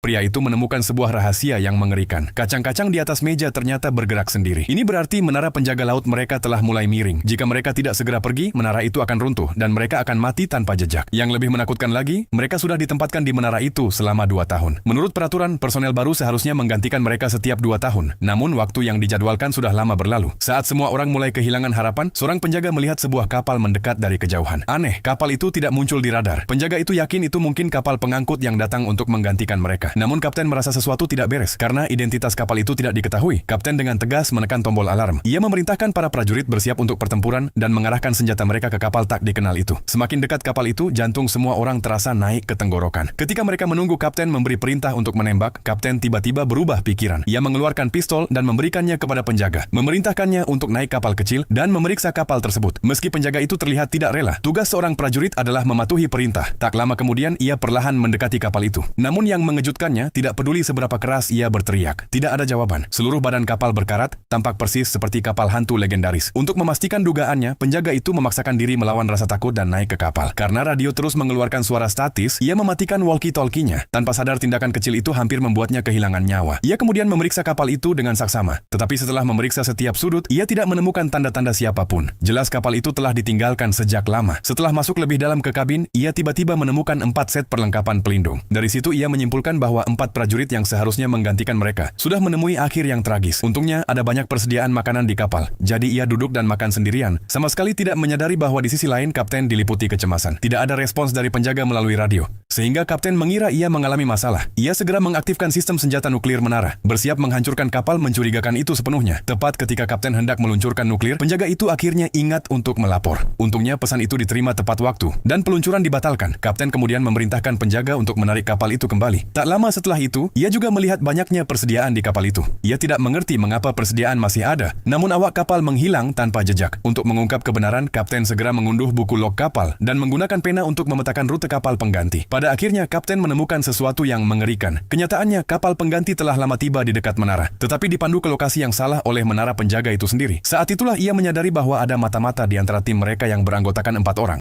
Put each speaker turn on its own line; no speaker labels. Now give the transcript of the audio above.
pria itu menemukan sebuah rahasia yang mengerikan. Kacang-kacang di atas meja ternyata bergerak sendiri. Ini berarti menara penjaga laut mereka telah mulai miring. Jika mereka tidak segera pergi, menara itu akan runtuh dan mereka akan mati tanpa jejak. Yang lebih menakutkan lagi, mereka sudah ditempatkan di menara itu selama 2 tahun. Menurut peraturan, personel baru seharusnya menggantikan mereka setiap 2 tahun. Namun, waktu yang dijadwalkan sudah lama berlalu. Saat semua orang mulai kehilangan harapan, seorang penjaga melihat sebuah kapal mendekat dari kejauhan. Aneh, kapal itu tidak muncul di radar. Penjaga itu yakin itu mungkin kapal pengangkut yang datang untuk menggantikan mereka. Namun kapten merasa sesuatu tidak beres karena identitas kapal itu tidak diketahui. Kapten dengan tegas menekan tombol alarm. Ia memerintahkan para prajurit bersiap untuk pertempuran dan mengarahkan senjata mereka ke kapal tak dikenal itu. Semakin dekat kapal itu, jantung semua orang terasa naik ke tenggorokan. Ketika mereka menunggu kapten memberi perintah untuk menembak, kapten tiba-tiba berubah pikiran. Ia mengeluarkan pistol dan memberikannya kepada penjaga. Memerintahkannya untuk naik kapal kecil dan memeriksa kapal tersebut. Meski penjaga itu terlihat tidak rela, tugas seorang prajurit adalah mematuhi perintah. Tak lama kemudian, ia perlahan mendekati kapal itu. Namun yang mengejutkannya, tidak peduli seberapa keras ia berteriak. Tidak ada jawaban. Seluruh badan kapal berkarat, tampak persis seperti kapal hantu legendaris. Untuk memastikan dugaannya, penjaga itu memaksakan diri melawan rasa takut dan naik ke kapal. Karena radio terus mengeluarkan suara statis, ia mematikan walkie-talkie-nya. Tanpa sadar tindakan kecil itu hampir membuatnya kehilangan nyawa. Ia kemudian memeriksa kapal itu dengan saksama. Tetapi setelah memeriksa setiap sudut, ia tidak menemukan tanda-tanda siapapun. Jelas kapal itu telah ditinggalkan sejak lama. Setelah masuk lebih dalam ke kabin, ia tiba-tiba menemukan 4 set perlengkapan pelindung. Dari situ ia menyimpulkan bahwa 4 prajurit yang seharusnya menggantikan mereka sudah menemui akhir yang tragis. Untungnya ada banyak persediaan makanan di kapal. Jadi ia duduk dan makan sendirian, sama sekali tidak menyadari bahwa di sisi lain kapten diliputi kecemasan. Tidak ada respons dari penjaga melalui radio, sehingga kapten mengira ia mengalami masalah. Ia segera mengaktifkan sistem senjata nuklir menara, bersiap menghancurkan kapal mencurigakan itu sepenuhnya. Tepat ketika kapten hendak meluncurkan nuklir, penjaga itu akhirnya ingat untuk melapor. Untungnya pesan itu diterima tepat waktu, dan peluncuran dibatalkan. Kapten kemudian memerintahkan penjaga untuk menarik kapal itu kembali. Tak lama setelah itu, ia juga melihat banyaknya persediaan di kapal itu. Ia tidak mengerti mengapa persediaan masih ada, namun awak kapal menghilang tanpa jejak. Untuk mengungkap kebenaran, kapten segera mengunduh buku log kapal dan menggunakan pena untuk memetakan rute kapal pengganti. Pada akhirnya, kapten menemukan sesuatu yang mengerikan. Kenyataannya, kapal pengganti telah lama tiba di dekat menara, tetapi dipandu ke lokasi yang salah oleh menara penjaga itu sendiri. Saat itulah ia menyadari bahwa ada mata-mata di antara tim mereka yang beranggotakan 4 orang.